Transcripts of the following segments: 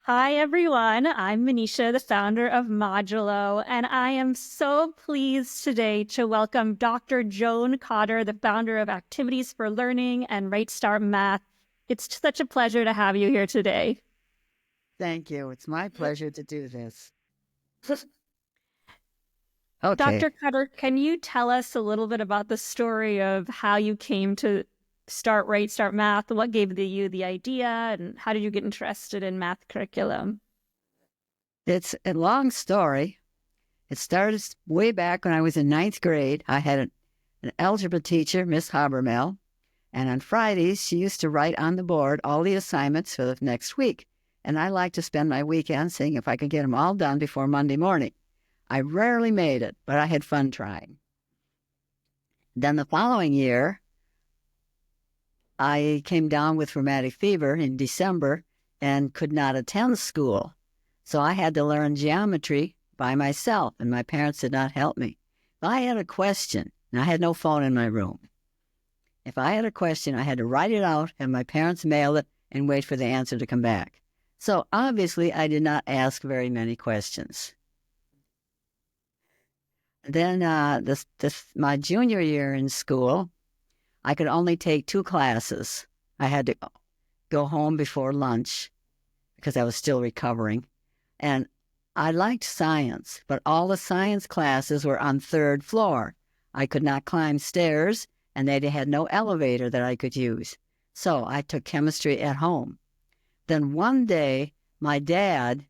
Hi, everyone. I'm Manisha, the founder of Modulo, and I am so pleased today to welcome Dr. Joan Cotter, the founder of Activities for Learning and Right Start Math. It's such a pleasure to have you here today. Thank you. It's my pleasure to do this. Okay. Dr. Cotter, can you tell us a little bit about the story of how you came to start Right Start Math? What gave you the idea, and how did you get interested in math curriculum? It's a long story. It started way back when I was in ninth grade. I had an algebra teacher, Miss Habermel, and on Fridays, she used to write on the board all the assignments for the next week. And I liked to spend my weekend seeing if I could get them all done before Monday morning. I rarely made it, but I had fun trying. Then the following year, I came down with rheumatic fever in December and could not attend school. So I had to learn geometry by myself, and my parents did not help me. If I had a question, and I had no phone in my room, if I had a question, I had to write it out, have my parents mail it, and wait for the answer to come back. So obviously, I did not ask very many questions. Then my junior year in school, I could only take two classes. I had to go home before lunch because I was still recovering. And I liked science, but all the science classes were on third floor. I could not climb stairs, and they had no elevator that I could use. So I took chemistry at home. Then one day, my dad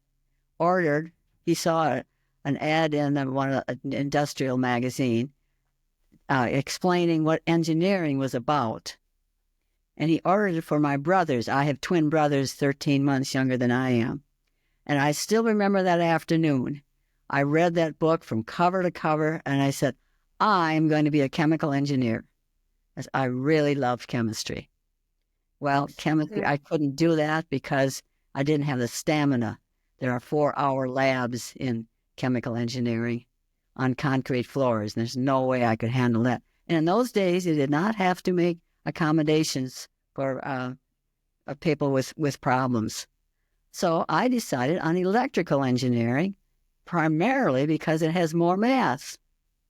he saw an ad in an industrial magazine explaining what engineering was about. And he ordered it for my brothers. I have twin brothers 13 months younger than I am. And I still remember that afternoon. I read that book from cover to cover, and I said, I'm going to be a chemical engineer. As I really loved chemistry. Well, chemistry, I couldn't do that because I didn't have the stamina. There are 4-hour labs in chemical engineering on concrete floors, and there's no way I could handle that. And in those days, you did not have to make accommodations for people with problems. So I decided on electrical engineering, primarily because it has more math.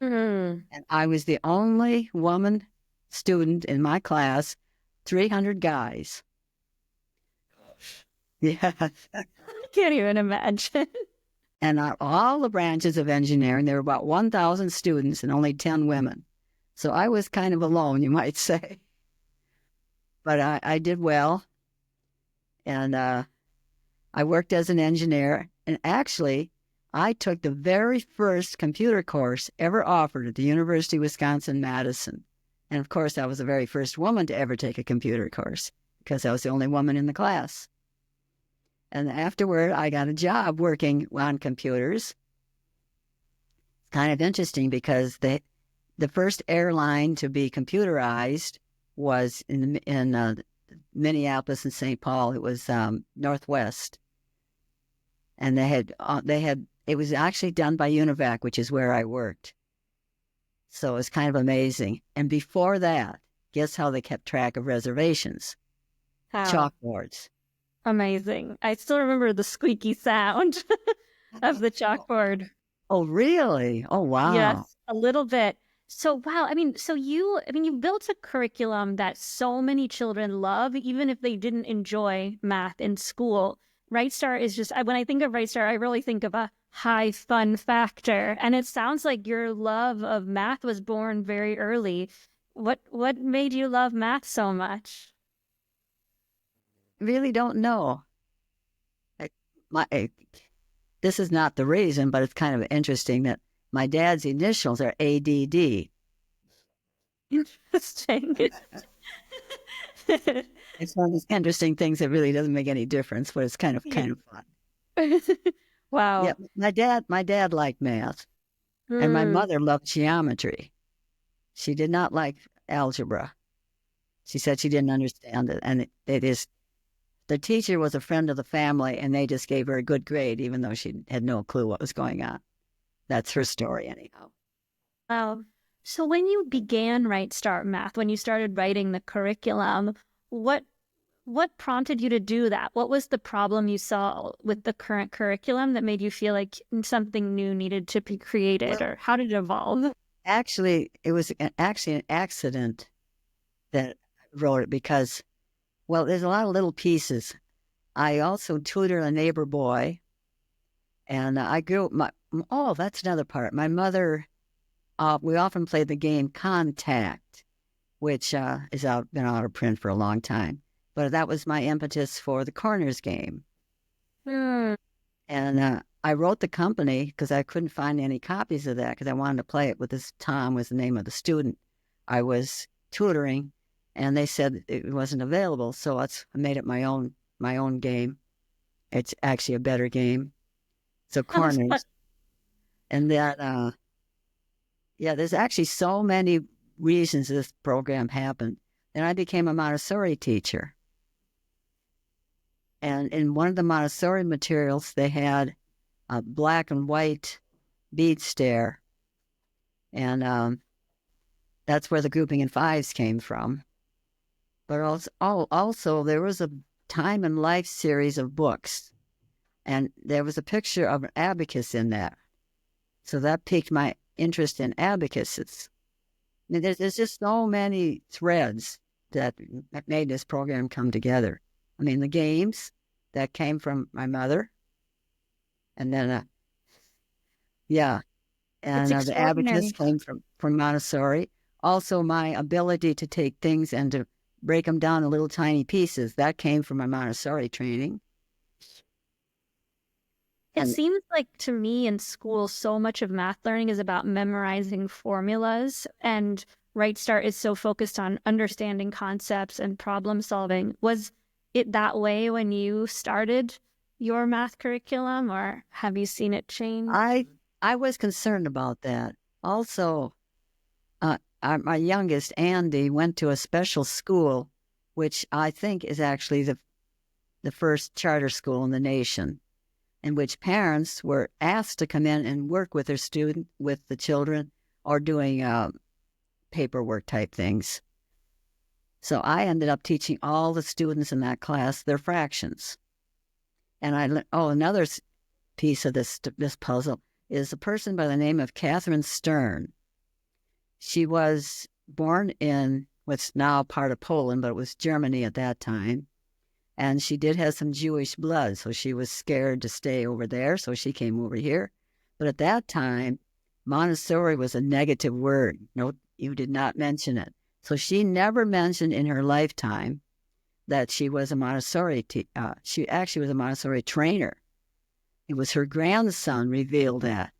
Mm. And I was the only woman student in my class, 300 guys. Yeah. I can't even imagine. And all the branches of engineering, there were about 1,000 students and only 10 women. So I was kind of alone, you might say. But I did well. And I worked as an engineer. And actually, I took the very first computer course ever offered at the University of Wisconsin-Madison. And of course, I was the very first woman to ever take a computer course because I was the only woman in the class. And afterward, I got a job working on computers. Kind of interesting because the first airline to be computerized was in Minneapolis and St. Paul. It was Northwest, and it was actually done by Univac, which is where I worked. So it was kind of amazing. And before that, guess how they kept track of reservations? How Chalkboards. amazing. I still remember the squeaky sound of the chalkboard. Oh, really? Oh, wow. Yes, a little bit. So, wow. You built a curriculum that so many children love, even if they didn't enjoy math in school. Right Start is just, when I think of Right Start, I really think of a high fun factor. And it sounds like your love of math was born very early. What made you love math so much? Really don't know. I, my, this is not the reason, but it's kind of interesting that my dad's initials are ADD. Interesting. It's one of those interesting things that really doesn't make any difference, but it's kind of fun. Yeah, Wow. my dad liked math, and my Hmm. mother loved geometry. She did not like algebra. She said she didn't understand it, and it is. The teacher was a friend of the family, and they just gave her a good grade, even though she had no clue what was going on. That's her story, anyhow. Wow. So when you began Right Start Math, when you started writing the curriculum, what What prompted you to do that? What was the problem you saw with the current curriculum that made you feel like something new needed to be created, Well, or how did it evolve? actually, it was actually an accident that I wrote it because, well, there's a lot of little pieces. I also tutored a neighbor boy, and I grew my. Oh, that's another part. My mother, we often played the game Contact, which been out of print for a long time. But that was my impetus for the Corners game. Hmm. And I wrote the company because I couldn't find any copies of that because I wanted to play it with this. Tom was the name of the student I was tutoring, and they said it wasn't available. So I made it my own game. It's actually a better game. So Oh, but Corners. And then, yeah, there's actually so many reasons this program happened. And I became a Montessori teacher. And in one of the Montessori materials, they had a black and white bead stare. And that's where the grouping in fives came from. But also, there was a time in life series of books, and there was a picture of an abacus in that. So that piqued my interest in abacuses. I mean, there's just so many threads that made this program come together. I mean, the games that came from my mother, and then, yeah, it's and the abacus extraordinary. came from Montessori. Also, my ability to take things and to break them down in little tiny pieces, that came from my Montessori training. It And seems like to me in school, so much of math learning is about memorizing formulas, and Right Start is so focused on understanding concepts and problem solving. Was it that way when you started your math curriculum, or have you seen it change? I I was concerned about that. Also, my youngest, Andy, went to a special school, which I think is actually the first charter school in the nation, in which parents were asked to come in and work with with the children, or doing paperwork type things. So I ended up teaching all the students in that class their fractions. And another piece of this puzzle is a person by the name of Catherine Stern. She was born in what's now part of Poland, but it was Germany at that time. And she did have some Jewish blood, so she was scared to stay over there, so she came over here. But at that time, Montessori was a negative word. No, you did not mention it. So she never mentioned in her lifetime that she was a she actually was a Montessori trainer. It was her grandson revealed that.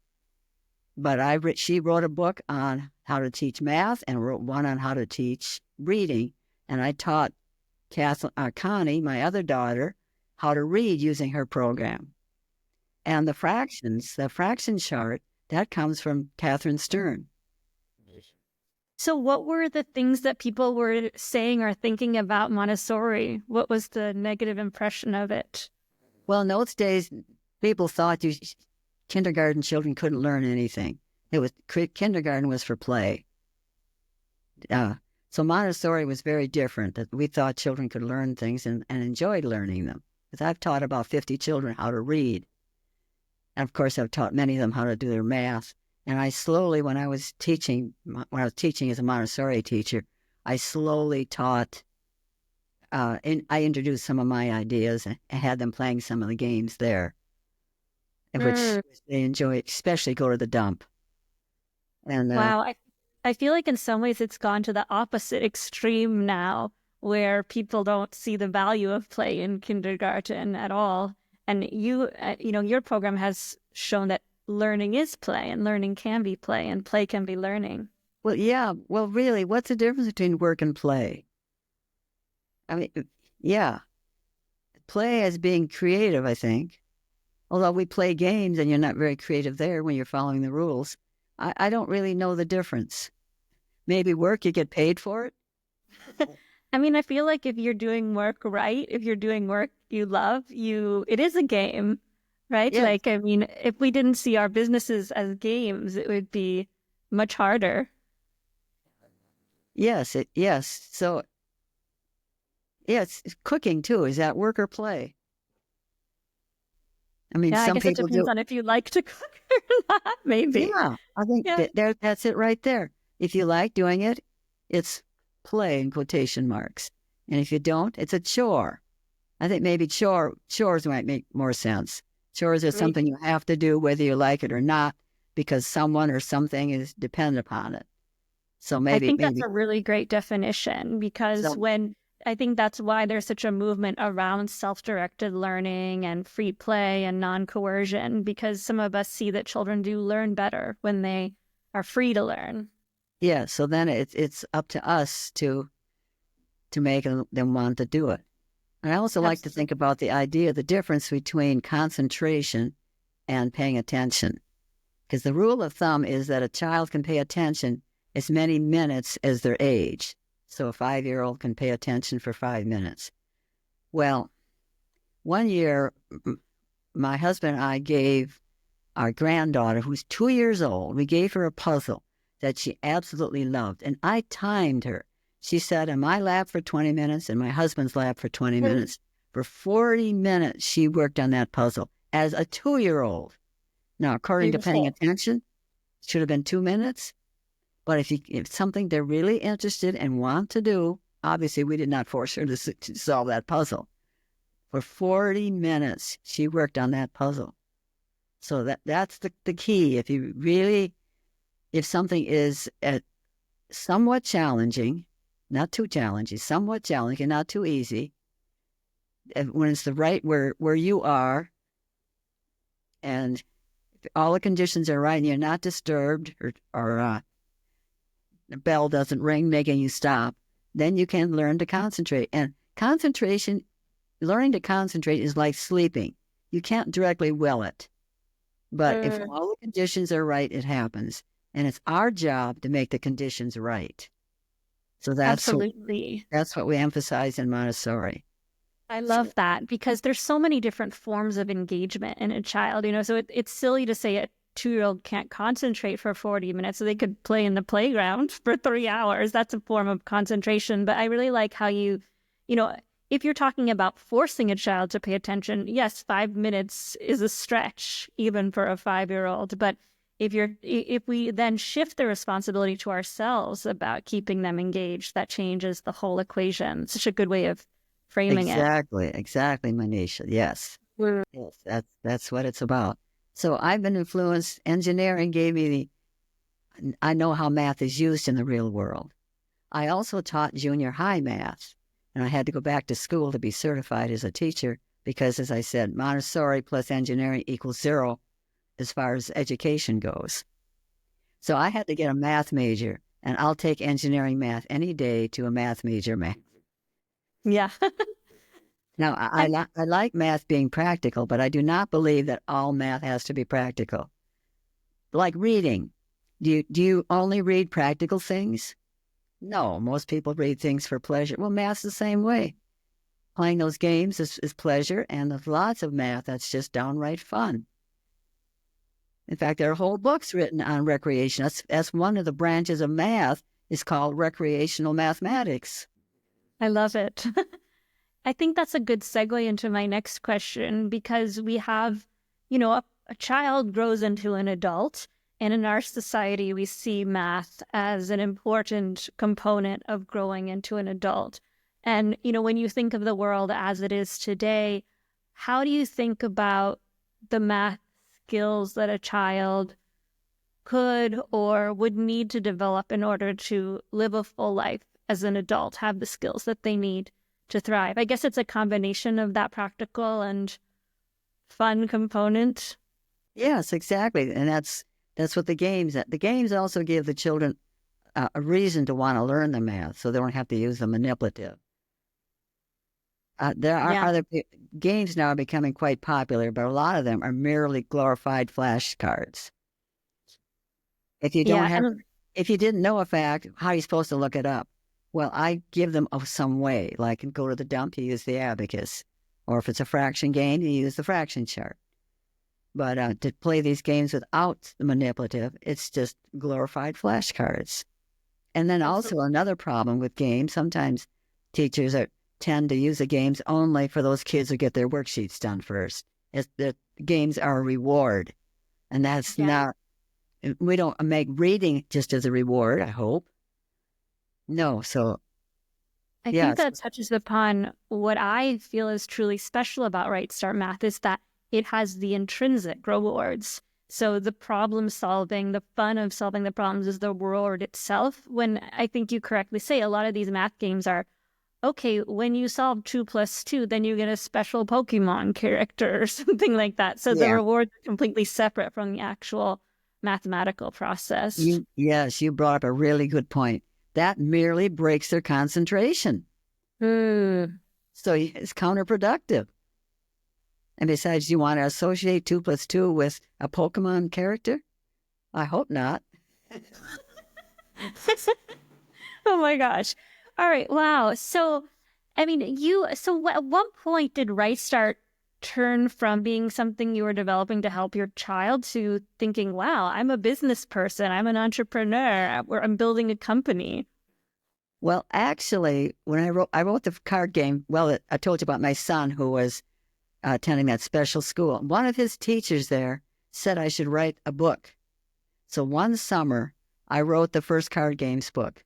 But she wrote a book on how to teach math and wrote one on how to teach reading. And I taught Connie, my other daughter, how to read using her program. And the fraction chart, that comes from Catherine Stern. So, what were the things that people were saying or thinking about Montessori? What was the negative impression of it? Well, in those days, people thought kindergarten children couldn't learn anything. Kindergarten was for play. So Montessori was very different. That we thought children could learn things and enjoyed learning them. Because I've taught about 50 children how to read. And of course, I've taught many of them how to do their math. And I slowly, when I was teaching as a Montessori teacher, I slowly taught, and I introduced some of my ideas and had them playing some of the games there, which Mm. they enjoy, especially go to the dump. And Wow, I feel like in some ways it's gone to the opposite extreme now, where people don't see the value of play in kindergarten at all. And your program has shown that learning is play, and learning can be play, and play can be learning. well, yeah, well, really, what's the difference between work and play? I mean, yeah, play as being creative, I think. Although we play games and you're not very creative there when you're following the rules, I don't really know the difference. Maybe work, you get paid for it. I mean, I feel like if you're doing work right, if you're doing work you love, it is a game, right? Yes, Like, I mean, if we didn't see our businesses as games, it would be much harder. yes. So Yeah, it's cooking too. Is that work or play? I mean, Yeah, I some guess it people depends do. on if you like to cook or not, maybe. Yeah, I think Yeah. that's it right there. If you like doing it, it's play in quotation marks. And if you don't, it's a chore. I think maybe chores might make more sense. Chores are Maybe. something you have to do whether you like it or not because someone or something is dependent upon it. So I maybe think that's maybe a really great definition because so when I think that's why there's such a movement around self-directed learning and free play and non-coercion, because some of us see that children do learn better when they are free to learn. yeah, so then it's up to us to make them want to do it. And I also like to think Absolutely. about the idea, the difference between concentration and paying attention. Because the rule of thumb is that a child can pay attention as many minutes as their age. So a 5-year-old can pay attention for 5 minutes. Well, one year, my husband and I gave our granddaughter, who's 2 years old, we gave her a puzzle that she absolutely loved. And I timed her. She sat in my lap for 20 minutes and my husband's lap for 20 minutes. For 40 minutes, she worked on that puzzle as a 2-year-old. Now, according to paying Beautiful. attention, it should have been 2 minutes. But if it's something they're really interested and want to do, obviously we did not force her to solve that puzzle. For 40 minutes, she worked on that puzzle. So that's the key. If something is somewhat challenging, not too challenging, somewhat challenging, not too easy, when it's the right where you are, and all the conditions are right, and you're not disturbed, or the bell doesn't ring, making you stop, then you can learn to concentrate. And learning to concentrate is like sleeping. You can't directly will it. But if Mm, all the conditions are right, it happens. And it's our job to make the conditions right. So absolutely. that's what we emphasize in Montessori. I So love that because there's so many different forms of engagement in a child, so it's silly to say a 2-year-old can't concentrate for 40 minutes so they could play in the playground for 3 hours. That's a form of concentration. But I really like how you know, if you're talking about forcing a child to pay attention, yes, 5 minutes is a stretch even for a 5-year-old. But if we then shift the responsibility to ourselves about keeping them engaged, that changes the whole equation. It's such a good way of framing it. exactly, Manisha. Yes. Mm. Yes, that's what it's about. So I've been influenced. Engineering gave me I know how math is used in the real world. I also taught junior high math, and I had to go back to school to be certified as a teacher because, as I said, Montessori plus engineering equals zero as far as education goes. So I had to get a math major, and I'll take engineering math any day to a math major math. Yeah. Now, I'm, I like math being practical, but I do not believe that all math has to be practical. Like reading. Do you only read practical things? No, most people read things for pleasure. Well, math's the same way. Playing those games is pleasure, and there's lots of math that's just downright fun. In fact, there are whole books written on recreation. That's one of the branches of math is called recreational mathematics. I love it. I think that's a good segue into my next question because we have, a child grows into an adult, and in our society, we see math as an important component of growing into an adult. And, when you think of the world as it is today, how do you think about the math skills that a child could or would need to develop in order to live a full life as an adult, have the skills that they need to thrive? I guess it's a combination of that practical and fun component. Yes, exactly, and that's what the games also give the children a reason to want to learn the math, so they don't have to use the manipulative. There are Yeah. games now are becoming quite popular, but a lot of them are merely glorified flashcards. If you don't Yeah. have, And if you didn't know a fact, how are you supposed to look it up? Well, I give them some way. Like, go to the dump, you use the abacus, or if it's a fraction game, you use the fraction chart. But to play these games without the manipulative, it's just glorified flashcards. And then also absolutely. another problem with games, sometimes teachers tend to use the games only for those kids who get their worksheets done first. The games are a reward, and that's Yeah. not. We don't make reading just as a reward, I hope. No, so I think yes, that touches upon what I feel is truly special about Right Start Math is that it has the intrinsic rewards. So the problem solving, the fun of solving the problems is the reward itself. When I think you correctly say a lot of these math games are, okay, when you solve 2 plus 2, then you get a special Pokemon character or something like that. So the yeah. rewards are completely separate from the actual mathematical process. Yes, you brought up a really good point. That merely breaks their concentration. Hmm. So it's counterproductive. And besides, you want to associate 2 plus 2 with a Pokemon character? I hope not. Oh my gosh. All right. Wow. So, I mean, at what point did Right Start turn from being something you were developing to help your child to thinking, wow, I'm a business person, I'm an entrepreneur, I'm building a company? Well, actually, when I wrote the card game. Well, I told you about my son who was attending that special school. One of his teachers there said I should write a book. So one summer, I wrote the first card games book,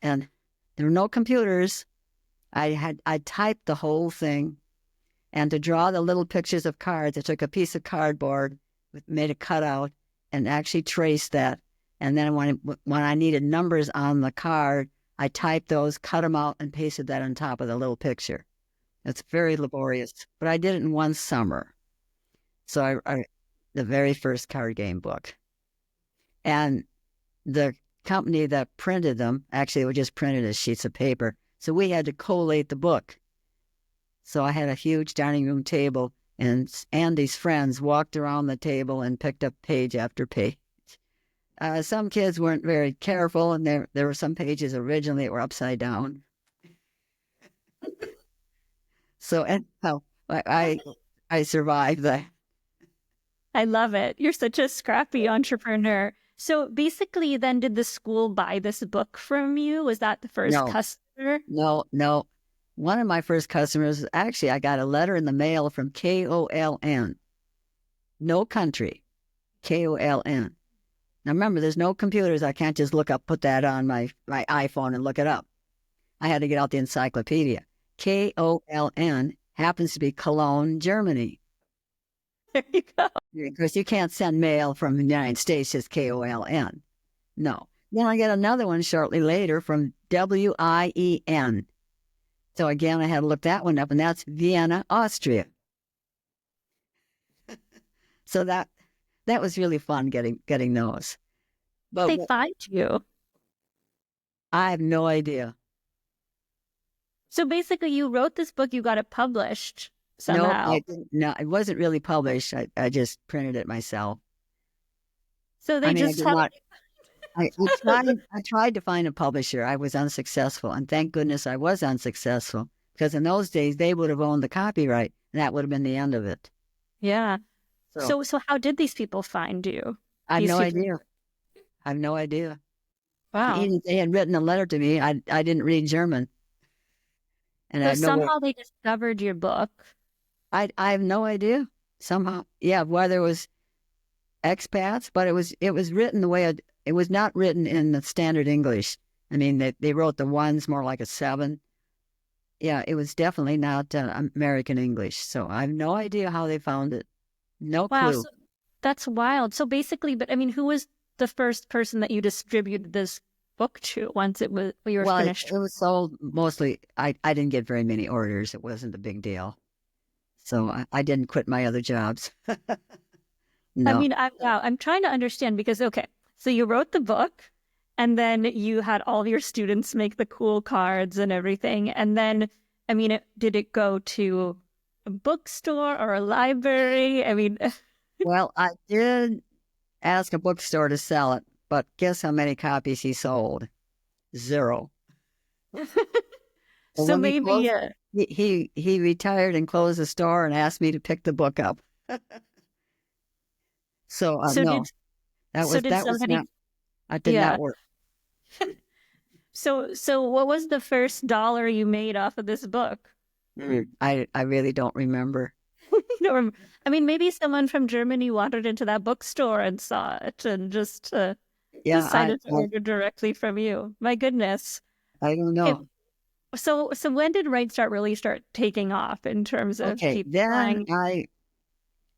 and there were no computers. I typed the whole thing, and to draw the little pictures of cards, I took a piece of cardboard, made a cutout, and actually traced that. And then when I needed numbers on the card, I typed those, cut them out, and pasted that on top of the little picture. It's very laborious, but I did it in one summer. So the very first card game book. And the company that printed them, actually, it was just printed as sheets of paper. So we had to collate the book. So I had a huge dining room table, and Andy's friends walked around the table and picked up page after page. Some kids weren't very careful, and there were some pages originally that were upside down. So anyhow, I survived that. I love it. You're such a scrappy entrepreneur. So basically, then did the school buy this book from you? Was that the first No, customer? no. One of my first customers, actually, I got a letter in the mail from KOLN. No country, KOLN. Now remember, there's no computers. I can't just put that on my iPhone and look it up. I had to get out the encyclopedia. KOLN happens to be Cologne, Germany. There you go. Because you can't send mail from the United States, just KOLN. No. Then I get another one shortly later from WIEN. So again, I had to look that one up, and that's Vienna, Austria. So that was really fun getting those. But They find you. I have no idea. So basically, you wrote this book, you got it published No, somehow. no, it wasn't really published. I just printed it myself. So I they mean, I just did helped. not. I tried to find a publisher. I was unsuccessful, and thank goodness I was unsuccessful, because in those days they would have owned the copyright, and that would have been the end of it. Yeah. So So how did these people find you? I have These no people. idea. I have no idea. Wow. Even if they had written a letter to me, I didn't read German, and I So have no way. somehow they discovered your book. I have no idea. Somehow, yeah, whether it was expats, but it was written the way it was not written in the standard English. I mean, they wrote the ones more like a 7. Yeah, it was definitely not American English. So I have no idea how they found it. No Wow. clue. So that's wild. So basically, but I mean, who was the first person that you distributed this book to once you were Well, finished? it was sold mostly. I didn't get very many orders. It wasn't a big deal. So I didn't quit my other jobs. I No. mean, wow, I'm trying to understand because, okay, so you wrote the book and then you had all of your students make the cool cards and everything. And then, I mean, did it go to a bookstore or a library? I mean, Well, I did ask a bookstore to sell it, but guess how many copies he sold? 0. And so when he maybe, closed, he retired and closed the store and asked me to pick the book up. So so no, did, so did that was somebody, not. I did yeah. not work. So what was the first dollar you made off of this book? I really don't remember. You don't remember. I mean, maybe someone from Germany wandered into that bookstore and saw it and just Yeah, decided to order directly from you. My goodness. I don't Okay, know. so when did Right Start really start taking off in terms of Okay, people then buying?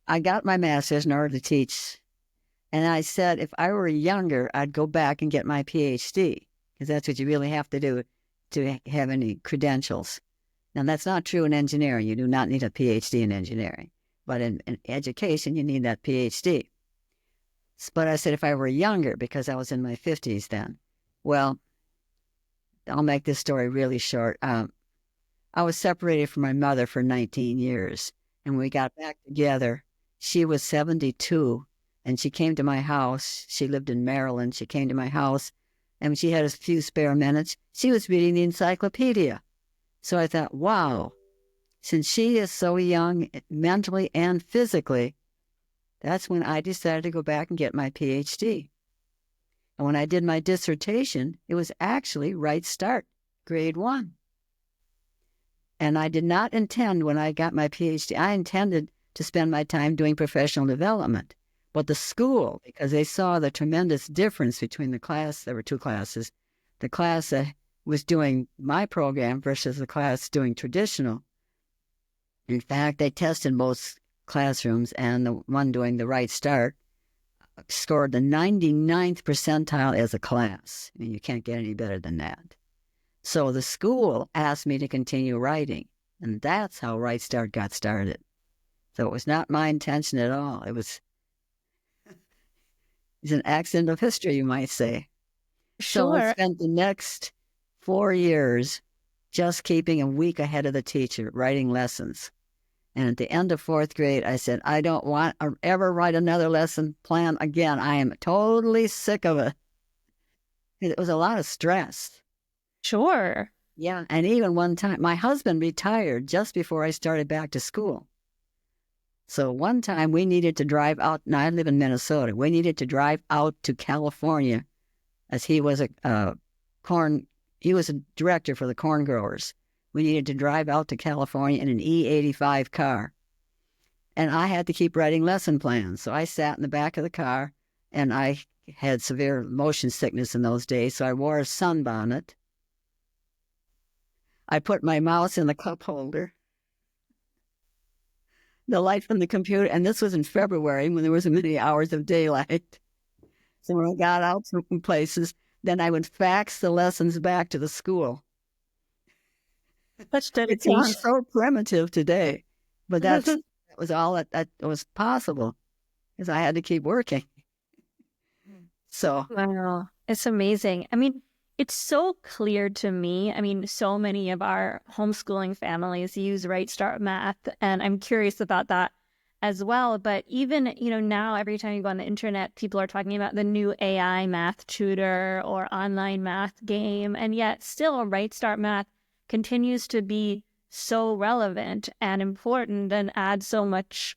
I got my master's in order to teach, and I said if I were younger, I'd go back and get my PhD because that's what you really have to do to have any credentials. Now, that's not true in engineering. You do not need a PhD in engineering, but in education, you need that PhD. But I said if I were younger, because I was in my 50s then, well, I'll make this story really short. I was separated from my mother for 19 years. And when we got back together, she was 72 and she came to my house. She lived in Maryland. She came to my house and when she had a few spare minutes, she was reading the encyclopedia. So I thought, wow, since she is so young mentally and physically, that's when I decided to go back and get my PhD. And when I did my dissertation, it was actually Right Start, grade 1. And I did not intend when I got my PhD, I intended to spend my time doing professional development. But the school, because they saw the tremendous difference between the class, there were 2 classes, the class that was doing my program versus the class doing traditional. In fact, they tested both classrooms, and the one doing the Right Start scored the 99th percentile as a class. I mean, you can't get any better than that. So the school asked me to continue writing, and that's how Right Start got started. So it was not my intention at all. It's an accident of history, you might say. So I Sure. spent the next 4 years just keeping a week ahead of the teacher, writing lessons. And at the end of 4th grade, I said, I don't want to ever write another lesson plan again. I am totally sick of it. It was a lot of stress. Sure. Yeah. And even one time, my husband retired just before I started back to school. So one time we needed to drive out. Now I live in Minnesota. We needed to drive out to California as he was he was a director for the corn growers. We needed to drive out to California in an E85 car. And I had to keep writing lesson plans. So I sat in the back of the car, and I had severe motion sickness in those days. So I wore a sunbonnet. I put my mouse in the cup holder, the light from the computer, and this was in February when there wasn't many hours of daylight. So when I got out from places, then I would fax the lessons back to the school. Such It sounds dedication. so primitive today, but that was all that was possible because I had to keep working. So, Wow, it's amazing. I mean, it's so clear to me. I mean, so many of our homeschooling families use Right Start Math, and I'm curious about that as well. But even, now every time you go on the internet, people are talking about the new AI math tutor or online math game, and yet still Right Start Math continues to be so relevant and important and add so much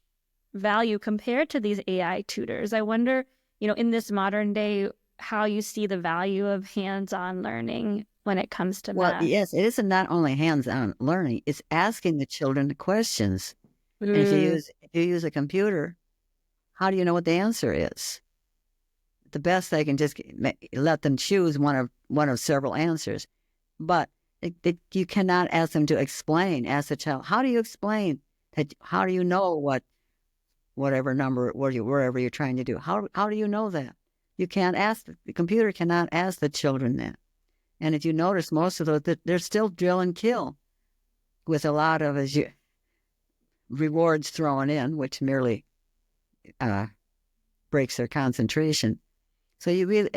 value compared to these AI tutors. I wonder, in this modern day, how you see the value of hands-on learning when it comes to well, math. yes, it isn't not only hands-on learning; it's asking the children the questions. And Mm, if you use a computer, how do you know what the answer is? The best they can just let them choose one of several answers, but you cannot ask them to explain. Ask the child, how do you explain that? How do you know whatever number wherever you're trying to do? How do you know that? You can't ask the computer cannot ask the children that. And if you notice, most of those they're still drill and kill with a lot of rewards thrown in, which merely uh, breaks their concentration. So you really,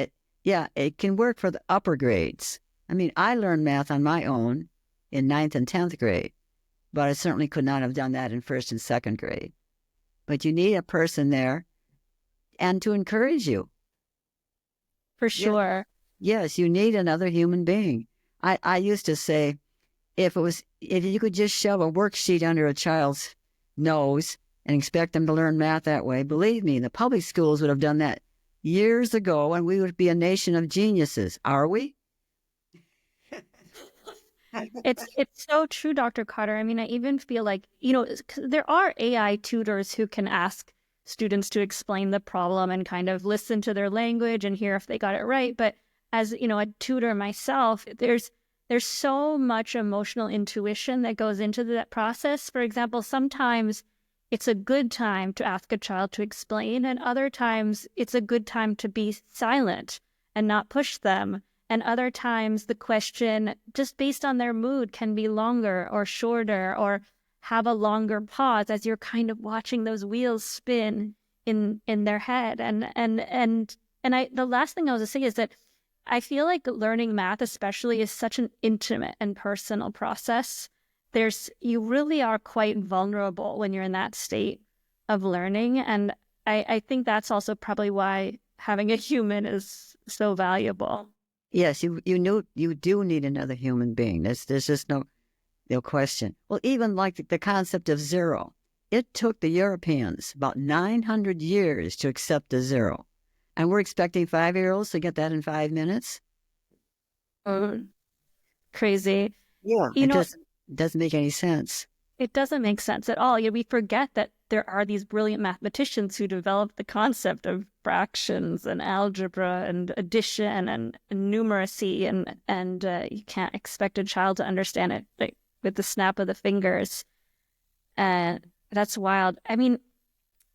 it can work for the upper grades. I mean, I learned math on my own in 9th and 10th grade, but I certainly could not have done that in 1st and 2nd grade. But you need a person there and to encourage you. for Yeah. sure. Yes, you need another human being. I used to say, if you could just shove a worksheet under a child's nose and expect them to learn math that way, believe me, the public schools would have done that years ago and we would be a nation of geniuses. Are we? It's so true, Dr. Cotter. I mean, I even feel like, there are AI tutors who can ask students to explain the problem and kind of listen to their language and hear if they got it right. But as, a tutor myself, there's so much emotional intuition that goes into that process. For example, sometimes it's a good time to ask a child to explain, and other times it's a good time to be silent and not push them. And other times the question, just based on their mood, can be longer or shorter or have a longer pause as you're kind of watching those wheels spin in their head. And the last thing I was to say is that I feel like learning math especially is such an intimate and personal process. You really are quite vulnerable when you're in that state of learning. And I think that's also probably why having a human is so valuable. Yes, you do need another human being. There's just no question. Well, even like the concept of zero, it took the Europeans about 900 years to accept the zero, and we're expecting 5-year-olds to get that in 5 minutes. Crazy. Yeah, You it know, doesn't make any sense. it doesn't make sense at all. We forget that there are these brilliant mathematicians who developed the concept of fractions and algebra and addition and numeracy, and you can't expect a child to understand it like with the snap of the fingers. And that's wild. I mean,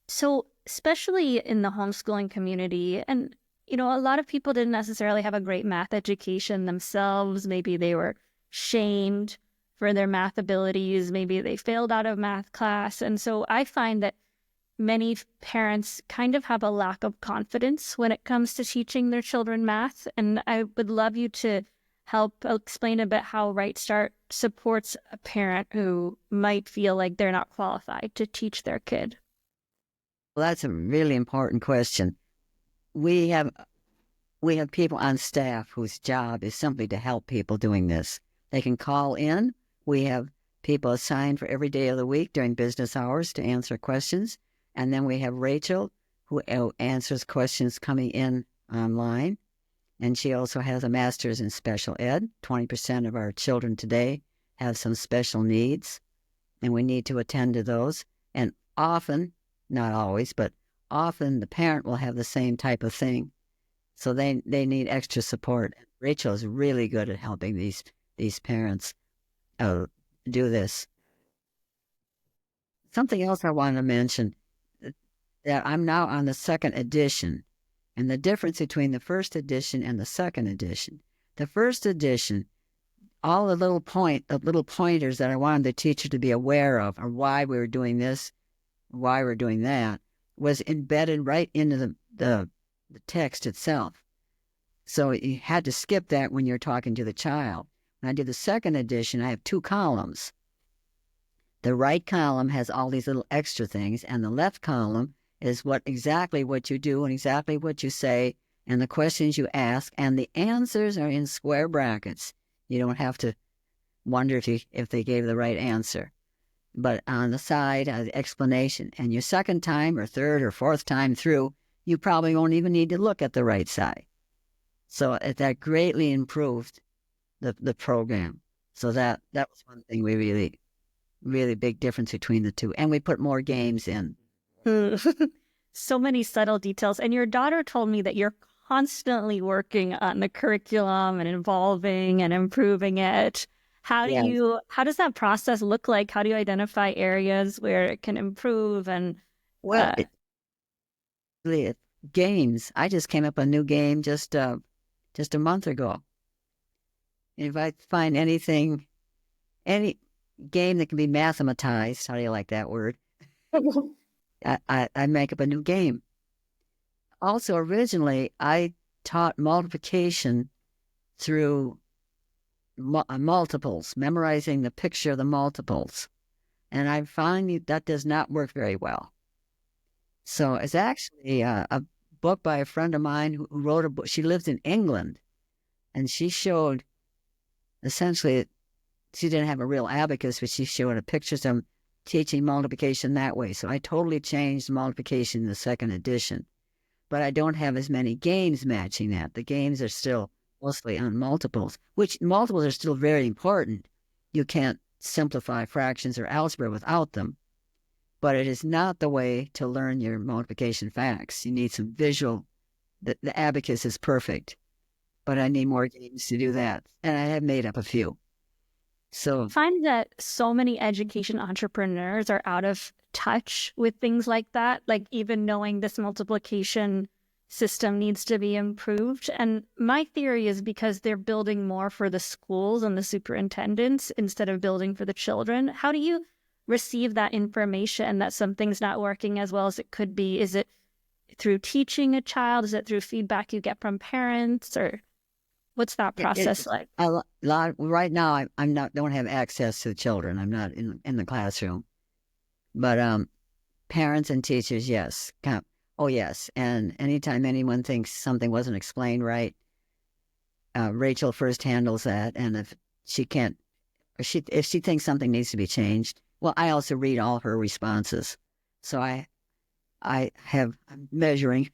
so especially in the homeschooling community, and a lot of people didn't necessarily have a great math education themselves. Maybe they were shamed for their math abilities. Maybe they failed out of math class. And so I find that many parents kind of have a lack of confidence when it comes to teaching their children math. And I would love you to help explain a bit how Right Start supports a parent who might feel like they're not qualified to teach their kid. Well, that's a really important question. We have people on staff whose job is simply to help people doing this. They can call in. We have people assigned for every day of the week during business hours to answer questions. And then we have Rachel, who answers questions coming in online. And she also has a master's in special ed. 20% of our children today have some special needs, and we need to attend to those. And often, not always, but often the parent will have the same type of thing. So they need extra support. Rachel is really good at helping these parents do this. Something else I want to mention, that I'm now on the second edition, and the difference between the first edition and the second edition. The first edition, all the little pointers that I wanted the teacher to be aware of, or why we were doing this, why we're doing that, was embedded right into the text itself. So you had to skip that when you're talking to the child. When I did the second edition, I have 2 columns. The right column has all these little extra things, and the left column is exactly what you do and exactly what you say and the questions you ask, and the answers are in square brackets. You don't have to wonder if they gave the right answer. But on the side, the explanation. And your second time or third or fourth time through, you probably won't even need to look at the right side. So that greatly improved the program. So that was one thing we really big difference between the two. And we put more games in. So many subtle details. And your daughter told me that you're constantly working on the curriculum and evolving and improving it. How does that process look like? How do you identify areas where it can improve? And well, games. I just came up with a new game just a month ago. If I find any game that can be mathematized, how do you like that word? I make up a new game. Also, originally, I taught multiplication through multiples, memorizing the picture of the multiples. And I find that does not work very well. So it's actually a book by a friend of mine who wrote a book. She lives in England, and she showed, essentially, she didn't have a real abacus, but she showed a pictures of teaching multiplication that way. So I totally changed multiplication in the second edition. But I don't have as many games matching that. The games are still mostly on multiples, which multiples are still very important. You can't simplify fractions or algebra without them, but it is not the way to learn your multiplication facts. You need some visual. The abacus is perfect, but I need more games to do that. And I have made up a few. So Find that so many education entrepreneurs are out of touch with things like that, like even knowing this multiplication system needs to be improved. And my theory is because they're building more for the schools and the superintendents instead of building for the children. How do you receive that information that something's not working as well as it could be? Is it through teaching a child? Is it through feedback you get from parents? Or what's that process like? a lot right now. I'm not don't have access to the children. I'm not in the classroom, but parents and teachers, yes. Oh yes, and anytime anyone thinks something wasn't explained right, Rachel first handles that, and if she can't, if she thinks something needs to be changed, well, I also read all her responses, so I have I'm measuring,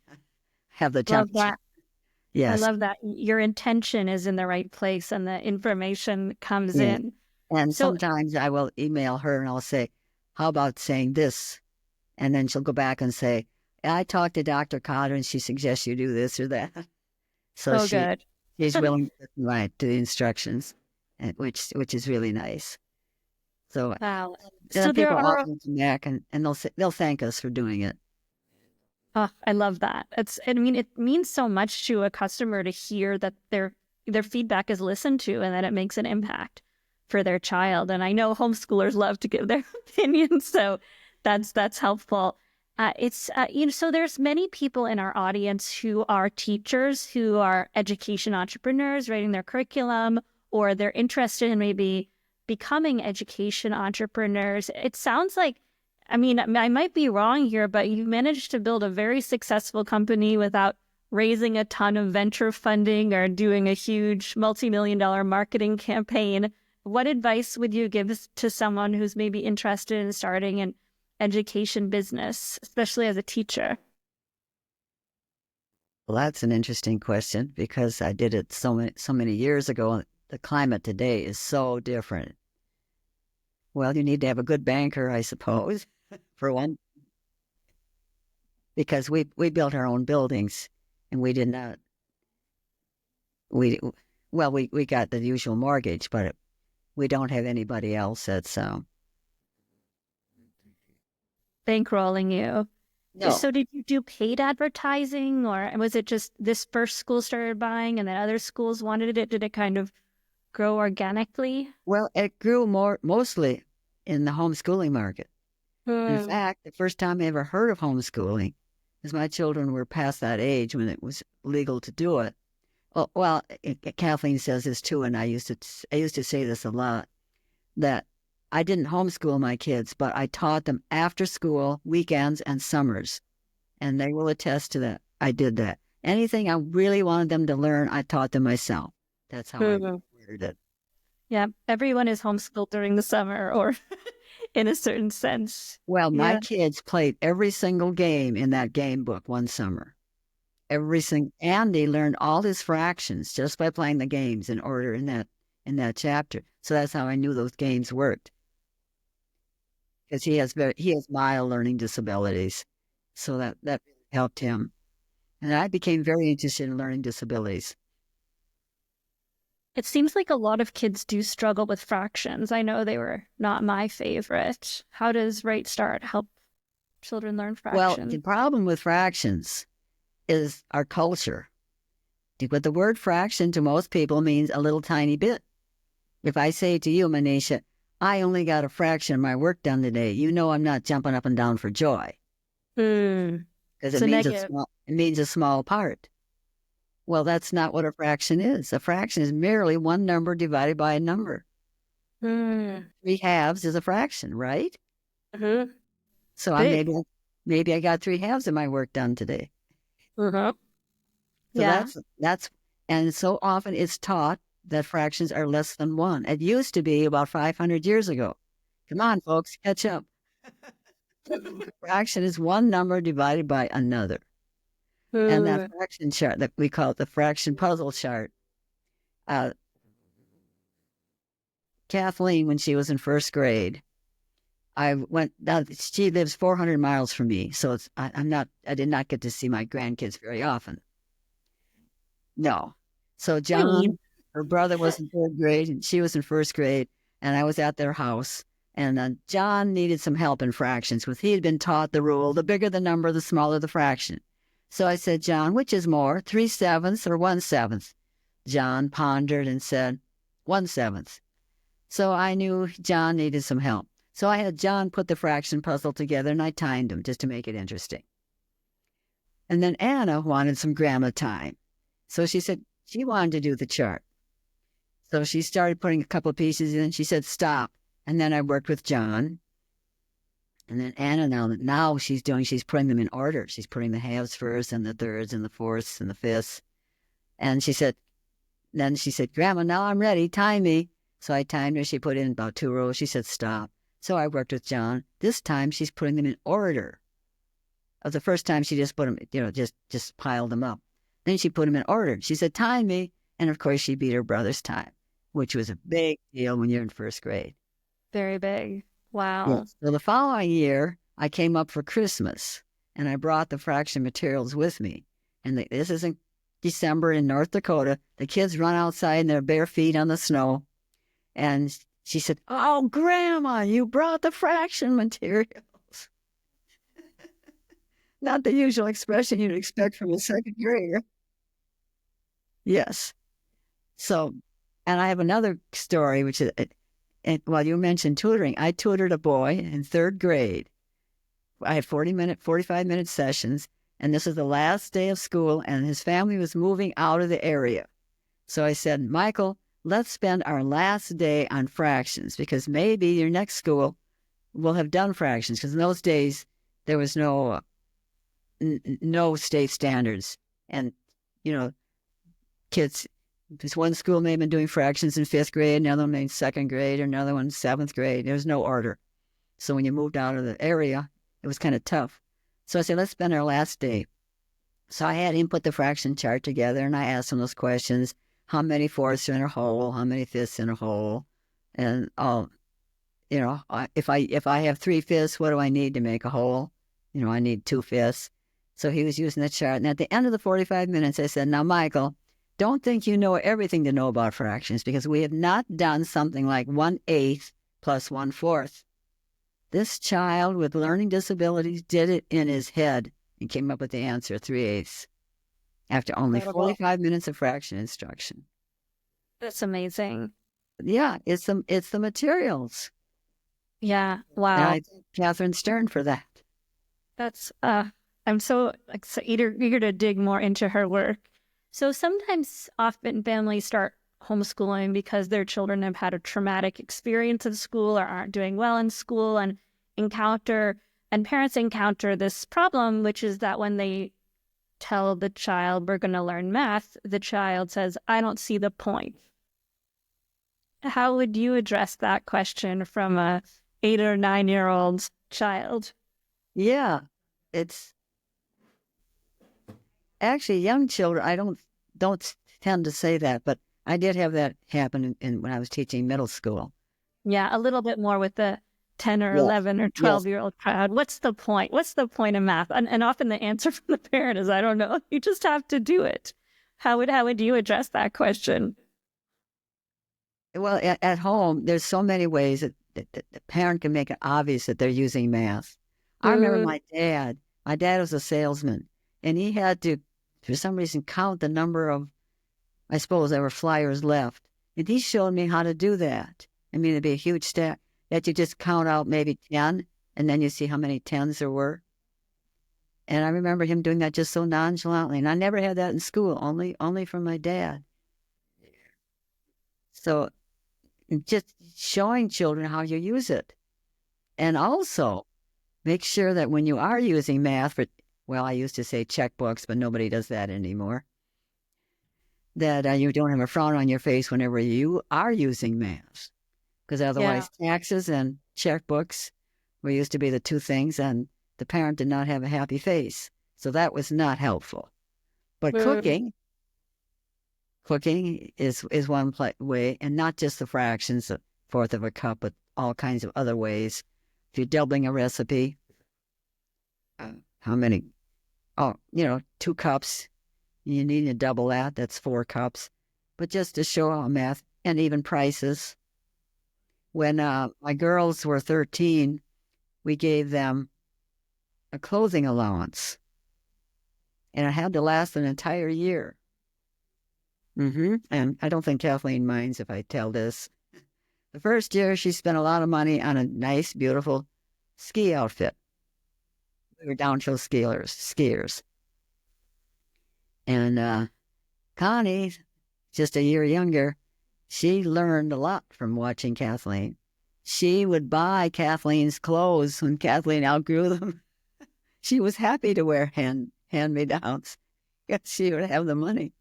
have the Love temperature. that. I Yes, love that your intention is in the right place and the information comes yeah. in. And So, sometimes I will email her and I'll say, "How about saying this?" And then she'll go back and say, "I talked to Dr. Cotter and she suggests you do this or that." So oh, good. she's willing to listen right to the instructions, and which is really nice. So Wow. then So there people are, often come back and they'll thank us for doing it. oh, I love that. I mean, it means so much to a customer to hear that their feedback is listened to and that it makes an impact for their child. And I know homeschoolers love to give their opinions, so that's helpful. So there's many people in our audience who are teachers, who are education entrepreneurs, writing their curriculum, or they're interested in maybe becoming education entrepreneurs. It sounds like, I mean, I might be wrong here, but you managed to build a very successful company without raising a ton of venture funding or doing a huge multi-million-dollar marketing campaign. What advice would you give to someone who's maybe interested in starting an education business, especially as a teacher? Well, that's an interesting question because I did it so many years ago. The climate today is so different. Well, you need to have a good banker, I suppose, for one, because we built our own buildings, and we did not we well we got the usual mortgage, but we don't have anybody else that's Bankrolling you. no. So did you do paid advertising, or was it just this first school started buying and then other schools wanted it? Did it kind of grow organically? Well, it grew mostly in the homeschooling market. In Hmm. fact, the first time I ever heard of homeschooling, because my children were past that age when it was legal to do it. Kathleen says this too, and I used to say this a lot, that I didn't homeschool my kids, but I taught them after school, weekends, and summers, and they will attest to that. I did that. Anything I really wanted them to learn, I taught them myself. That's how I Hmm. worded it. Yeah, everyone is homeschooled during the summer, or in a certain sense. Well, my Yeah. kids played every single game in that game book one summer. Every single, and they learned all his fractions just by playing the games in order in that chapter. So that's how I knew those games worked, because he has mild learning disabilities, so that really helped him. And I became very interested in learning disabilities. It seems like a lot of kids do struggle with fractions. I know they were not my favorite. How does Right Start help children learn Well, the fractions? problem with fractions is our culture. But the word fraction to most people means a little tiny bit. If I say to you, Manisha, I only got a fraction of my work done today, you know I'm not jumping up and down for joy Hmm. because So negative. it means a small part. Well, that's not what a fraction is. A fraction is merely one number divided by a number. Hmm. Three halves is a fraction, right? Hmm. So Big. maybe I got three halves of my work done today. Uh-huh. So Yeah. and so often it's taught that fractions are less than one. It used to be about 500 years ago. Come on, folks, catch up. Fraction is one number divided by another. And that Hmm. fraction chart that we call it the fraction puzzle chart. Uh, Kathleen, when she was in first grade, now she lives 400 miles from me. So I did not get to see my grandkids very often. No. So Sweet. John, her brother was in third grade and she was in first grade, and I was at their house. And John needed some help in fractions because he had been taught the rule: the bigger the number, the smaller the fraction. So I said, John, which is more, 3/7 or 1/7? John pondered and said, 1/7. So I knew John needed some help. So I had John put the fraction puzzle together and I timed him just to make it interesting. And then Anna wanted some grandma time. So she said she wanted to do the chart. So she started putting a couple of pieces in and she said, stop. And then I worked with John. And then Anna, now she's putting them in order. She's putting the halves first and the thirds and the fourths and the fifths. And then she said, Grandma, now I'm ready. Time me. So I timed her. She put in about 2 rows. She said, stop. So I worked with John. This time she's putting them in order. Of the first time she just put them, just piled them up. Then she put them in order. She said, time me. And of course she beat her brother's time, which was a big deal when you're in first grade. Very big. Wow. Yes. So the following year, I came up for Christmas and I brought the fraction materials with me. And this is in December in North Dakota. The kids run outside in their bare feet on the snow. And she said, oh, Grandma, you brought the fraction materials. Not the usual expression you'd expect from a second grader. Yes. So, and I have another story, which is, well, you mentioned tutoring. I tutored a boy in third grade. I had 45-minute sessions, and this is the last day of school, and his family was moving out of the area. So I said, Michael, let's spend our last day on fractions, because maybe your next school will have done fractions, because in those days there was no state standards. And, kids, this one school may have been doing fractions in 5th grade, another one in 2nd grade, or another one in 7th grade. There was no order. So when you moved out of the area, it was kind of tough. So I said, let's spend our last day. So I had him put the fraction chart together, and I asked him those questions. How many fourths are in a whole? How many fifths in a whole? And, if I have 3/5, what do I need to make a whole? I need 2/5. So he was using the chart. And at the end of the 45 minutes, I said, now, Michael, don't think you know everything to know about fractions, because we have not done something like 1/8 plus 1/4. This child with learning disabilities did it in his head and came up with the answer, 3/8, after only Incredible. 45 minutes of fraction instruction. That's amazing. Yeah, it's the materials. Yeah. And Wow. I thank Catherine Stern for that. That's I'm so eager to dig more into her work. So often families start homeschooling because their children have had a traumatic experience in school or aren't doing well in school, and parents encounter this problem, which is that when they tell the child we're going to learn math, the child says, I don't see the point. How would you address that question from a 8 or 9-year-old child? Yeah, it's actually young children. I don't tend to say that, but I did have that happen when I was teaching middle school. Yeah, a little bit more with the 10 or Yes. 11 or 12-year-old child. What's the point? What's the point of math? And often the answer from the parent is, I don't know. You just have to do it. How would you address that question? Well, at home, there's so many ways that the parent can make it obvious that they're using math. I remember my dad. My dad was a salesman, and he had to, for some reason, count the number of, I suppose, there were flyers left. And he showed me how to do that. I mean, it'd be a huge stack that you just count out maybe 10, and then you see how many 10s there were. And I remember him doing that just so nonchalantly. And I never had that in school, only from my dad. So just showing children how you use it. And also make sure that when you are using math I used to say checkbooks, but nobody does that anymore, that you don't have a frown on your face whenever you are using math. Because otherwise taxes and checkbooks used to be the two things, and the parent did not have a happy face. So that was not helpful. But cooking cooking is one way, and not just the fractions, a fourth of a cup, but all kinds of other ways. If you're doubling a recipe, how many? Oh, 2 cups. You need to double that. That's 4 cups. But just to show how math and even prices. When my girls were 13, we gave them a clothing allowance, and it had to last an entire year. And I don't think Kathleen minds if I tell this. The first year, she spent a lot of money on a nice, beautiful ski outfit. We were downhill skiers. And Connie, just a year younger, she learned a lot from watching Kathleen. She would buy Kathleen's clothes when Kathleen outgrew them. She was happy to wear hand-me-downs because she would have the money.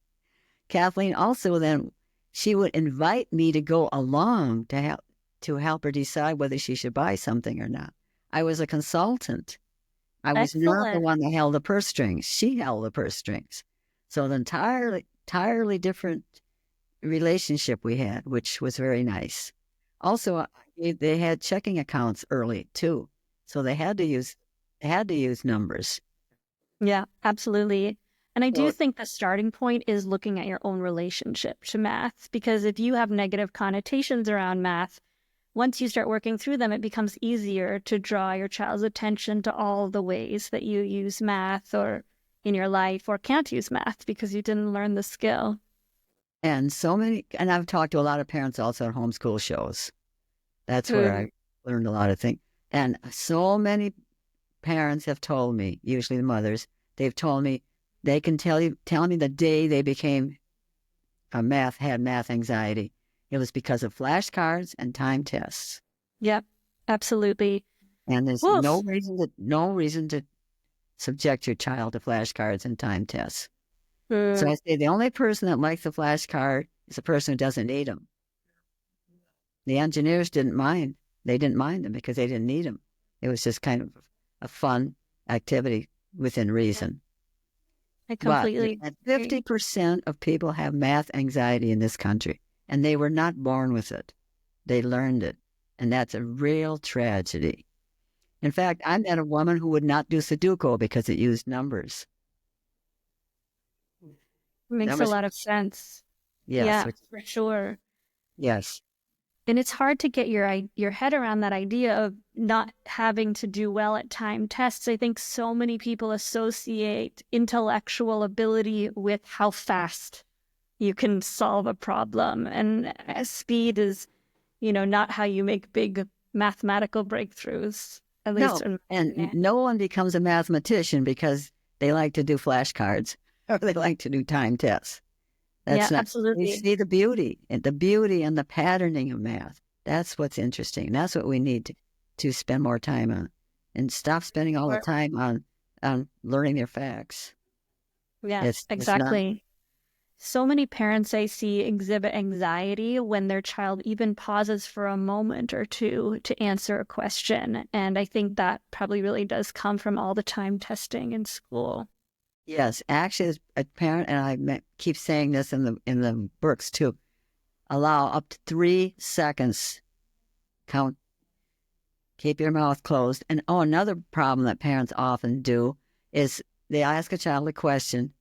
Kathleen also then, she would invite me to go along to help her decide whether she should buy something or not. I was a consultant. I was not the one that held the purse strings. She held the purse strings. So an entirely different relationship we had, which was very nice. Also, they had checking accounts early too, so they had to use numbers. Yeah, absolutely. And I do think the starting point is looking at your own relationship to math, because if you have negative connotations around math, once you start working through them, it becomes easier to draw your child's attention to all the ways that you use math or in your life or can't use math because you didn't learn the skill. And and I've talked to a lot of parents also at homeschool shows. That's where I learned a lot of things. And so many parents have told me, usually the mothers, they've told me they can tell me the day they became had math anxiety. It was because of flashcards and time tests. Yep, absolutely. And there's no reason to subject your child to flashcards and time tests. So I say the only person that likes the flashcard is the person who doesn't need them. The engineers didn't mind. They didn't mind them because they didn't need them. It was just kind of a fun activity within reason. I completely But 50% of people have math anxiety in this country, and they were not born with it. They learned it, and that's a real tragedy. In fact, I met a woman who would not do Sudoku because it used numbers. Makes a lot of sense. Yes. Yeah, for sure. Yes. And it's hard to get your head around that idea of not having to do well at time tests. I think so many people associate intellectual ability with how fast you can solve a problem. And speed is, not how you make big mathematical breakthroughs. At least no one becomes a mathematician because they like to do flashcards or they like to do time tests. Absolutely. You see the beauty and the patterning of math. That's what's interesting. That's what we need to spend more time on, and stop spending all the time on learning their facts. Yeah, exactly. So many parents I see exhibit anxiety when their child even pauses for a moment or two to answer a question. And I think that probably really does come from all the time testing in school. Yes, actually, as a parent, and I keep saying this in the books too, allow up to 3 seconds. Count. Keep your mouth closed. And another problem that parents often do is they ask a child a question,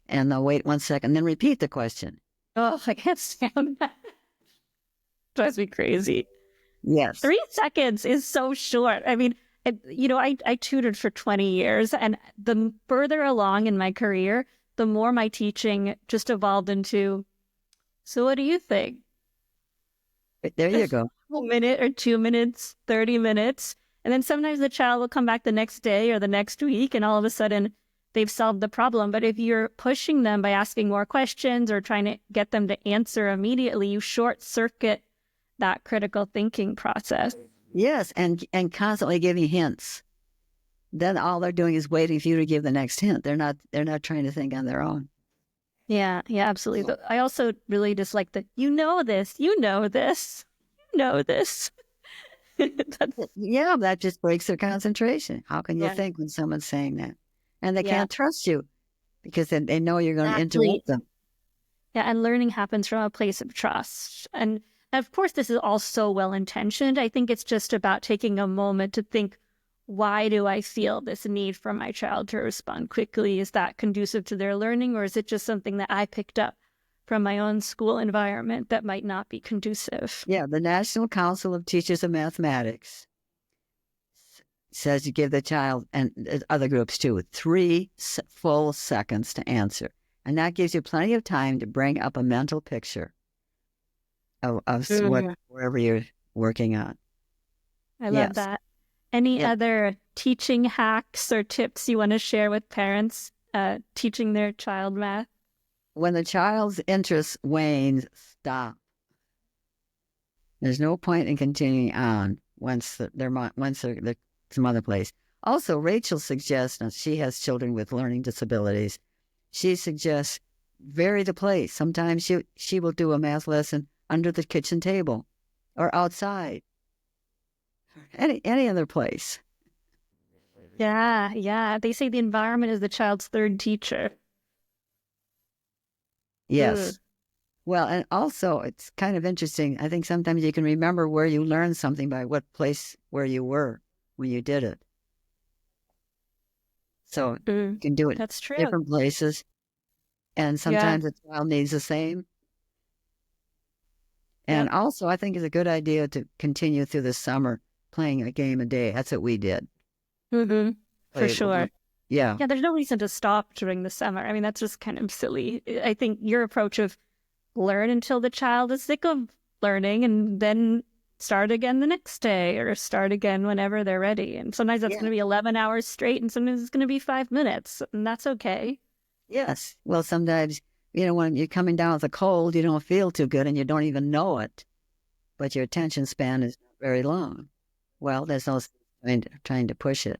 and they'll wait 1 second, then repeat the question. Oh, I can't stand that. Drives me crazy. Yes. 3 seconds is so short. I mean, I tutored for 20 years, and the further along in my career, the more my teaching just evolved into, so what do you think? There you go. A minute or 2 minutes, 30 minutes. And then sometimes the child will come back the next day or the next week, and all of a sudden they've solved the problem. But if you're pushing them by asking more questions or trying to get them to answer immediately, you short circuit that critical thinking process. Yes, and constantly giving hints. Then all they're doing is waiting for you to give the next hint. They're not trying to think on their own. Yeah, absolutely. I also really dislike the, you know this. Yeah, that just breaks their concentration. How can you think when someone's saying that? And they can't trust you because they know you're going to interrupt them. Yeah, and learning happens from a place of trust. And of course, this is all so well intentioned. I think it's just about taking a moment to think, why do I feel this need for my child to respond quickly? Is that conducive to their learning, or is it just something that I picked up from my own school environment that might not be conducive? Yeah, the National Council of Teachers of Mathematics says you give the child, and other groups too, full seconds to answer. And that gives you plenty of time to bring up a mental picture of whatever you're working on. I love Yes. that. Any Yeah. other teaching hacks or tips you want to share with parents teaching their child math? When the child's interest wanes, stop. There's no point in continuing on once they're some other place. Also, Rachel suggests, and she has children with learning disabilities, she suggests vary the place. Sometimes she will do a math lesson under the kitchen table or outside, any other place. Yeah, yeah. They say the environment is the child's third teacher. Mm. Yes. Well, and also it's kind of interesting. I think sometimes you can remember where you learned something by what place where you were when you did it. So you Mm. can do it That's true. different places. And Yeah. sometimes the child needs the same. And Yep. also, I think it's a good idea to continue through the summer playing a game a day. That's what we did. Mm-hmm. For Play, sure. yeah, Yeah, there's no reason to stop during the summer. I mean, that's just kind of silly. I think your approach of learn until the child is sick of learning and then start again the next day or start again whenever they're ready. And sometimes that's yeah, going to be 11 hours straight and sometimes it's going to be 5 minutes, and that's okay. yes. Well, sometimes, when you're coming down with a cold, you don't feel too good and you don't even know it, but your attention span is not very long. Well, there's no trying to push it.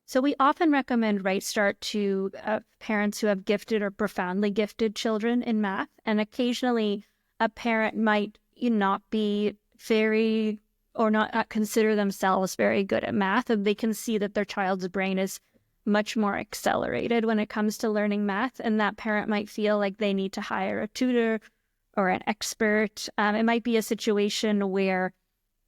So we often recommend Right Start to parents who have gifted or profoundly gifted children in math. And occasionally a parent might not be very or not consider themselves very good at math. And they can see that their child's brain is much more accelerated when it comes to learning math. And that parent might feel like they need to hire a tutor or an expert. It might be a situation where,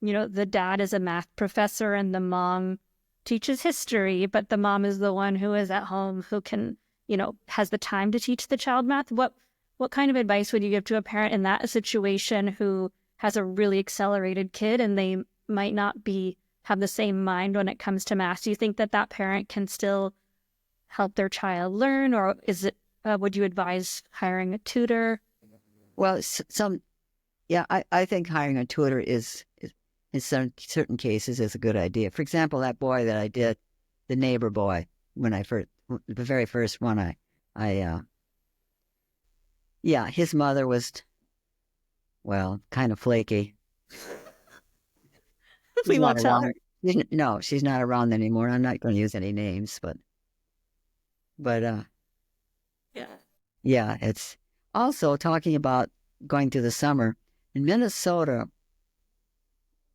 the dad is a math professor and the mom teaches history, but the mom is the one who is at home who can, has the time to teach the child math. What kind of advice would you give to a parent in that situation who has a really accelerated kid and they might not have the same mind when it comes to math? Do you think that parent can still help their child learn, or would you advise hiring a tutor? Well, yeah, I think hiring a tutor is in certain cases is a good idea. For example, that boy that I did, the neighbor boy, the very first one, yeah, his mother was, well, kind of flaky. She's We not won't tell her. around. No, she's not around anymore. I'm not going to use any names, but Yeah. yeah, it's also talking about going through the summer in Minnesota.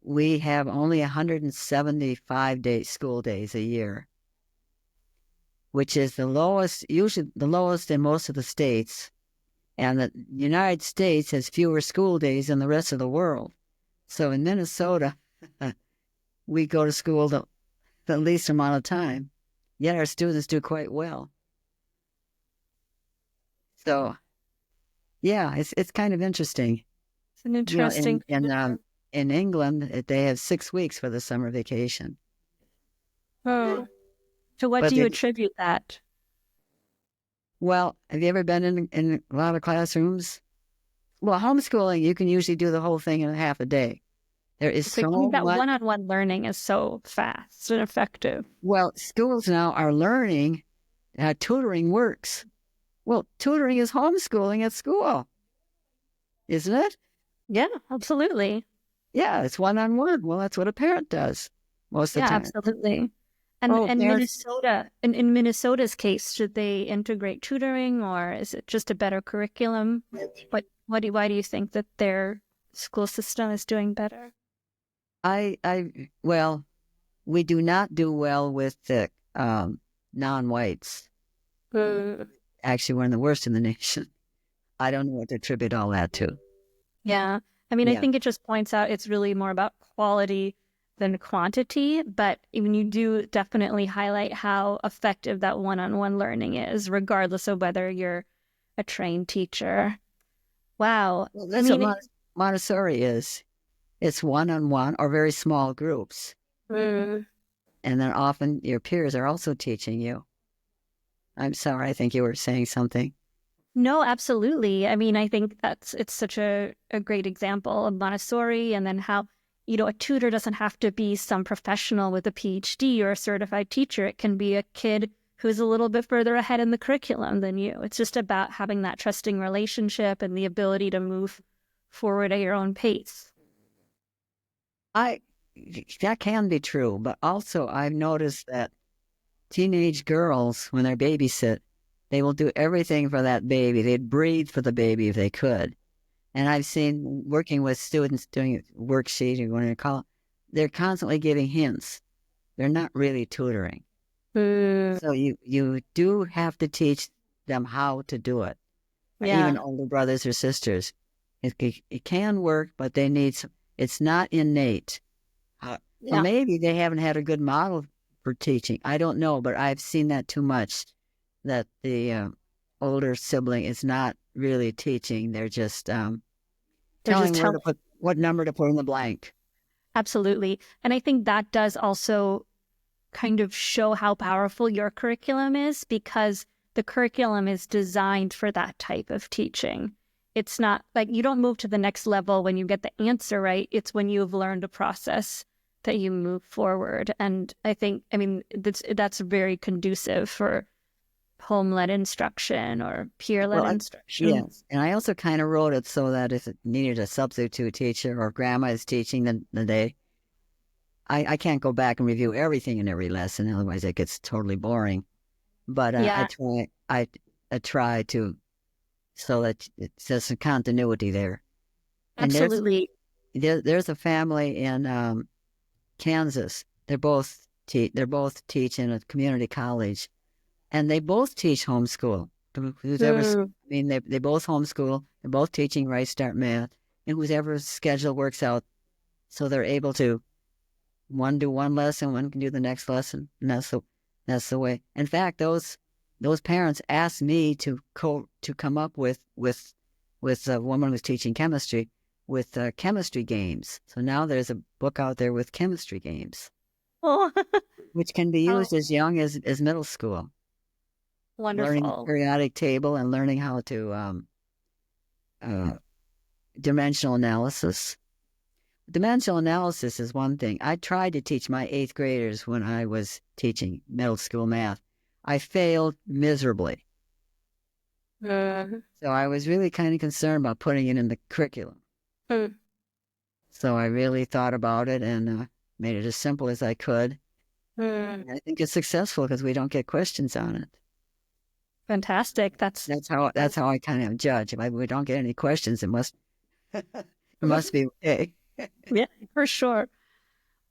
We have only 175 school days a year, which is usually the lowest in most of the states. And the United States has fewer school days than the rest of the world. So in Minnesota, we go to school the least amount of time, yet our students do quite well. So yeah, it's kind of interesting. It's an You know, interesting. in England, they have 6 weeks for the summer vacation. Oh. To what But do you attribute that? well, have you ever been in a lot of classrooms? Well, homeschooling, you can usually do the whole thing in half a day. There is I so mean, that much. one-on-one learning is so fast and effective. Well, schools now are learning tutoring works. Well, tutoring is homeschooling at school, isn't it? Yeah, absolutely. Yeah, it's one-on-one. Well, that's what a parent does most of Yeah, the time. absolutely. And Oh, and parents. Minnesota, in Minnesota's case, should they integrate tutoring or is it just a better curriculum? Why do you think that their school system is doing better? Well, we do not do well with the non-whites. Mm. Actually, one of the worst in the nation. I don't know what to attribute all that to. Yeah. I mean, I Yeah. think it just points out it's really more about quality than quantity, but even you do definitely highlight how effective that one-on-one learning is, regardless of whether you're a trained teacher. Wow. Well, I that's what mean, Montessori is. It's one-on-one or very small groups. mm, And then often your peers are also teaching you. I'm sorry, I think you were saying something. no, absolutely. I mean, I think it's such a great example of Montessori and then how, a tutor doesn't have to be some professional with a PhD or a certified teacher. It can be a kid who's a little bit further ahead in the curriculum than you. It's just about having that trusting relationship and the ability to move forward at your own pace. I That can be true, but also I've noticed that teenage girls, when they're babysit, they will do everything for that baby. They'd breathe for the baby if they could. And I've seen working with students doing worksheet or what you call it, they're constantly giving hints. They're not really tutoring. Mm, So you do have to teach them how to do it. Even yeah, older brothers or sisters. It can work, but they need some, it's not innate. Or yeah. maybe they haven't had a good model for teaching. I don't know, but I've seen that too much, that the older sibling is not really teaching. They're just They're just telling where telling. to put, what number to put in the blank. Absolutely. And I think that does also kind of show how powerful your curriculum is because the curriculum is designed for that type of teaching. It's not like you don't move to the next level when you get the answer right. It's when you've learned a process that you move forward. And I mean, that's very conducive for home-led instruction or peer-led Well, instruction. yes. And I also kind of wrote it so that if it needed a substitute teacher or grandma is teaching the day, I can't go back and review everything in every lesson. Otherwise, it gets totally boring. But Yeah, I try to, so that there's some continuity there. And absolutely. there's a family in Kansas. They're both teach in a community college, and they both teach homeschool. Whoever's, I Mm, mean, they both homeschool. They're both teaching Right Start Math, and whoever's schedule works out, so they're able to one do one lesson, one can do the next lesson, and that's the way. In fact, those parents asked me to come up with a woman who's teaching chemistry with chemistry games. So now there's a book out there with chemistry games, oh, which can be how used as young as middle school, learning the wonderful. periodic table and learning how to uh, dimensional analysis. Dimensional analysis is one thing. I tried to teach my eighth graders when I was teaching middle school math. I failed miserably. Mm, So I was really kind of concerned about putting it in the curriculum. mm, So I really thought about it and made it as simple as I could. mm. I think it's successful because we don't get questions on it. Fantastic. That's how I kind of judge. If we don't get any questions, it must be okay. Yeah, for sure.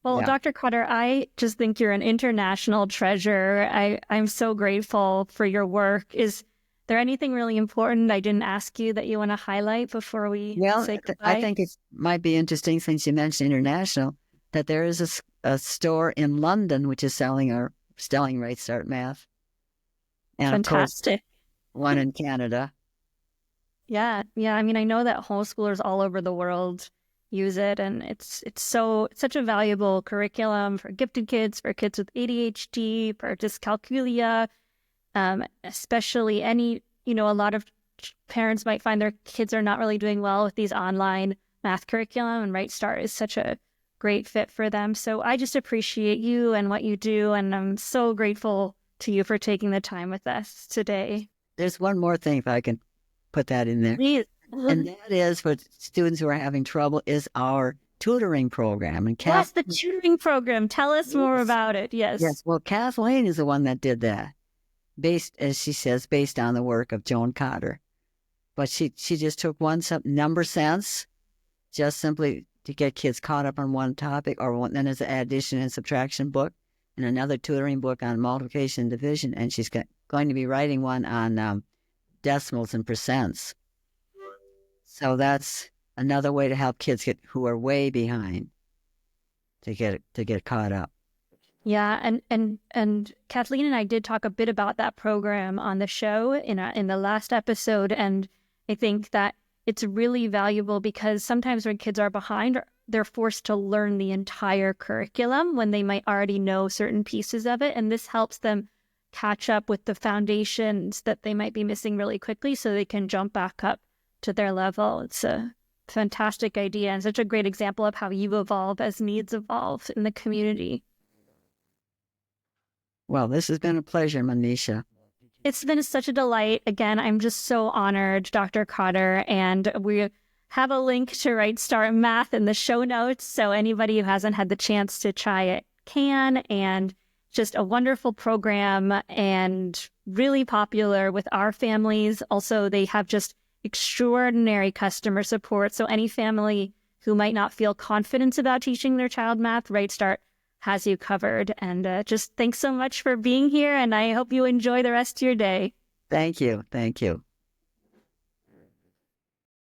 Well, Yeah. Dr. Cotter, I just think you're an international treasure. I'm so grateful for your work. Is there anything really important I didn't ask you that you want to highlight before we Well, say I goodbye? think it might be interesting since you mentioned international that there is a store in London which is selling Right Start Math, and of course Fantastic. one in Canada. Yeah, yeah. I mean, I know that homeschoolers all over the world use it, and it's such a valuable curriculum for gifted kids, for kids with ADHD, for dyscalculia, especially a lot of parents might find their kids are not really doing well with these online math curriculum, and Right Start is such a great fit for them. So I just appreciate you and what you do, and I'm so grateful to you for taking the time with us today. There's one more thing, if I can put that in there, Please. and that is for students who are having trouble is our tutoring program. And Yes, the tutoring program. Tell us more yes, about it. yes. Yes. Well, Kathleen is the one that did that, based, as she says, based on the work of Joan Cotter. But she just took one number sense, just simply to get kids caught up on one topic, or then there's an addition and subtraction book, and another tutoring book on multiplication and division, and she's going to be writing one on decimals and percents. So that's another way to help kids who are way behind to get caught up. Yeah, and Kathleen and I did talk a bit about that program on the show in the last episode, and I think that it's really valuable because sometimes when kids are behind, they're forced to learn the entire curriculum when they might already know certain pieces of it, and this helps them catch up with the foundations that they might be missing really quickly so they can jump back up to their level. It's a fantastic idea and such a great example of how you evolve as needs evolve in the community. Well, this has been a pleasure, Manisha. It's been such a delight. Again, I'm just so honored, Dr. Cotter, and we have a link to Right Start Math in the show notes, so anybody who hasn't had the chance to try it can, and just a wonderful program and really popular with our families. Also, they have just extraordinary customer support, so any family who might not feel confident about teaching their child math, Right Start has you covered. And just thanks so much for being here, and I hope you enjoy the rest of your day. Thank you. Thank you.